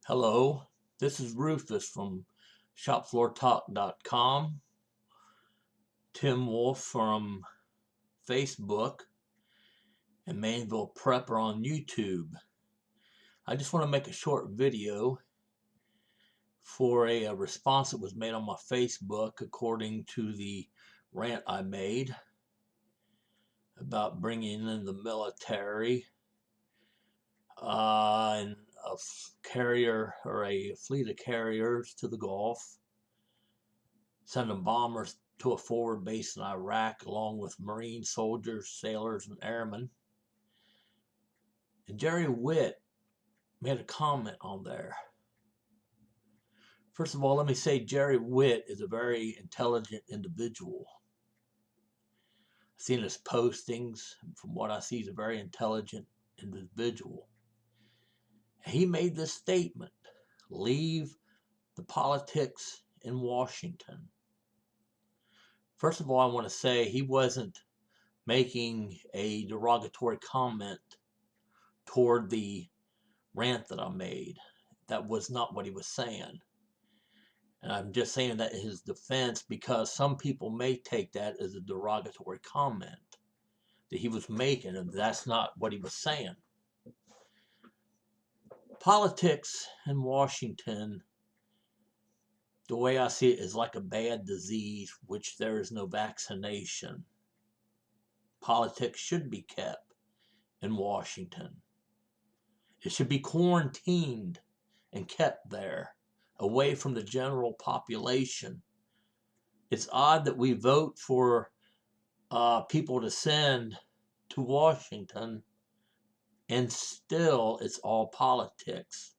Hello, this is Rufus from ShopFloorTalk.com, Tim Wolf from Facebook, and Mainville Prepper on YouTube. I just want to make a short video for a response that was made on my Facebook according to the rant I made about bringing in the military and a carrier or a fleet of carriers to the Gulf, sending bombers to a forward base in Iraq along with Marine soldiers, sailors, and airmen. And Jerry Witt made a comment on there. First of all, let me say Jerry Witt is a very intelligent individual. I've seen his postings, and from what I see, he's a very intelligent individual. He made this statement: leave the politics in Washington. First of all, I want to say he wasn't making a derogatory comment toward the rant that I made. That was not what he was saying. And I'm just saying that in his defense because some people may take that as a derogatory comment that he was making, and that's not what he was saying. Politics in Washington, the way I see it, is like a bad disease which there is no vaccination. Politics should be kept in Washington. It should be quarantined and kept there, away from the general population. It's odd that we vote for people to send to Washington, and still it's all politics.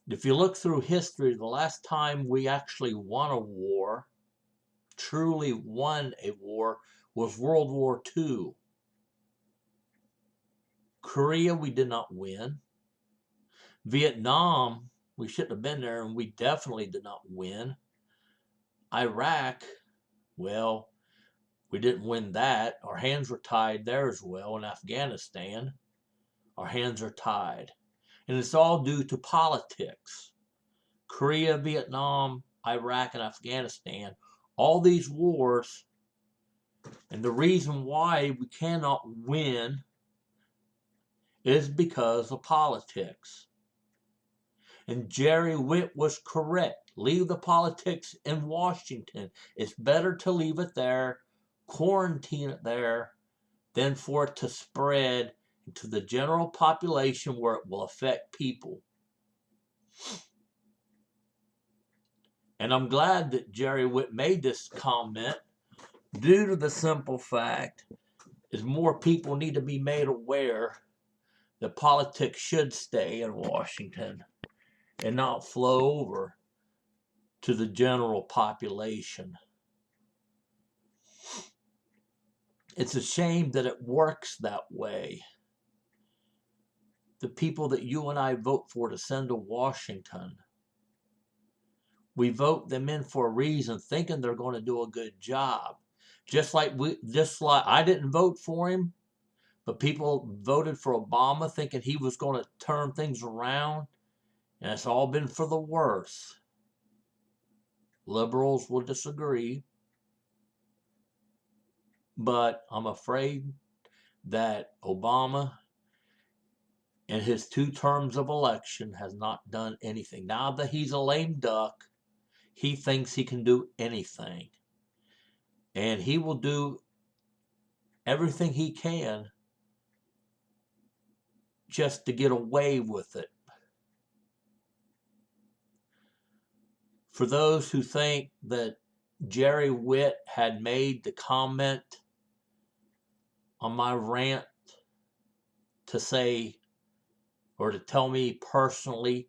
If you look through history, the last time we actually won a war, truly won a war, was World War II. Korea, we did not win. Vietnam, we shouldn't have been there, and we definitely did not win. Iraq, well, we didn't win that. Our hands were tied there as well. In Afghanistan, our hands are tied. And it's all due to politics. Korea, Vietnam, Iraq, and Afghanistan, all these wars, and the reason why we cannot win is because of politics. And Jerry Witt was correct. Leave the politics in Washington. It's better to leave it there, quarantine it there, than for it to spread to the general population where it will affect people. And I'm glad that Jerry Witt made this comment due to the simple fact is more people need to be made aware that politics should stay in Washington and not flow over to the general population. It's a shame that it works that way. The people that you and I vote for to send to Washington, we vote them in for a reason, thinking they're going to do a good job. Just like I didn't vote for him, but people voted for Obama thinking he was going to turn things around, and it's all been for the worse. Liberals will disagree, but I'm afraid that Obama in his 2 terms of election has not done anything. Now that he's a lame duck, he thinks he can do anything. And he will do everything he can just to get away with it. For those who think that Jerry Witt had made the comment on my rant to say, or to tell me personally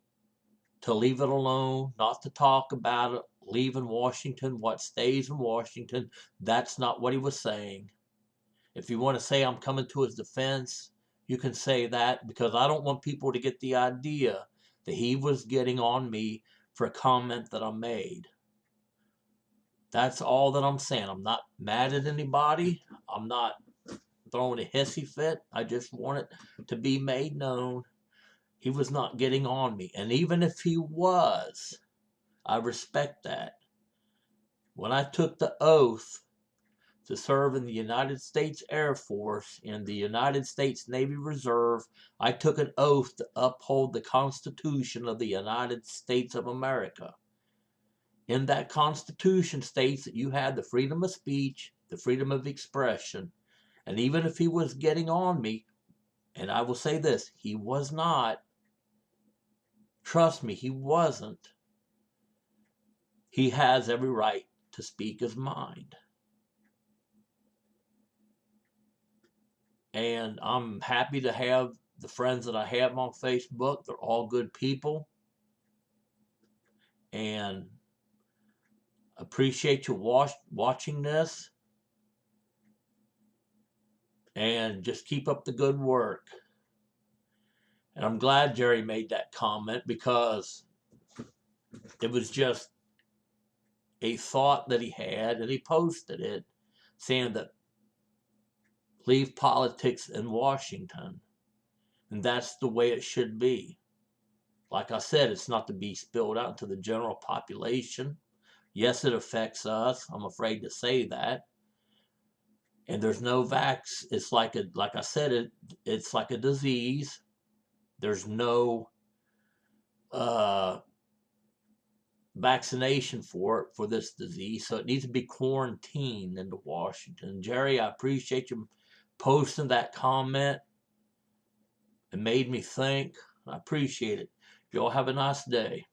to leave it alone, not to talk about it, leave in Washington, what stays in Washington, that's not what he was saying. If you want to say I'm coming to his defense, you can say that, because I don't want people to get the idea that he was getting on me for a comment that I made. That's all that I'm saying. I'm not mad at anybody. I'm not throwing a hissy fit. I just want it to be made known He was not getting on me. And even if he was, I respect that. When I took the oath to serve in the United States Air Force and the United States Navy Reserve, I took an oath to uphold the Constitution of the United States of America. In that Constitution states that you have the freedom of speech, the freedom of expression, and even if he was getting on me, and I will say this, he was not, trust me, he wasn't, he has every right to speak his mind. And I'm happy to have the friends that I have on Facebook. They're all good people. And appreciate you watching this. And just keep up the good work. And I'm glad Jerry made that comment, because it was just a thought that he had, and he posted it saying that leave politics in Washington. And that's the way it should be. Like I said, it's not to be spilled out into the general population. Yes, it affects us. I'm afraid to say that. And there's no vax. It's like I said, it's like a disease. There's no vaccination for this disease, so it needs to be quarantined into Washington. Jerry, I appreciate you posting that comment. It made me think. I appreciate it. Y'all have a nice day.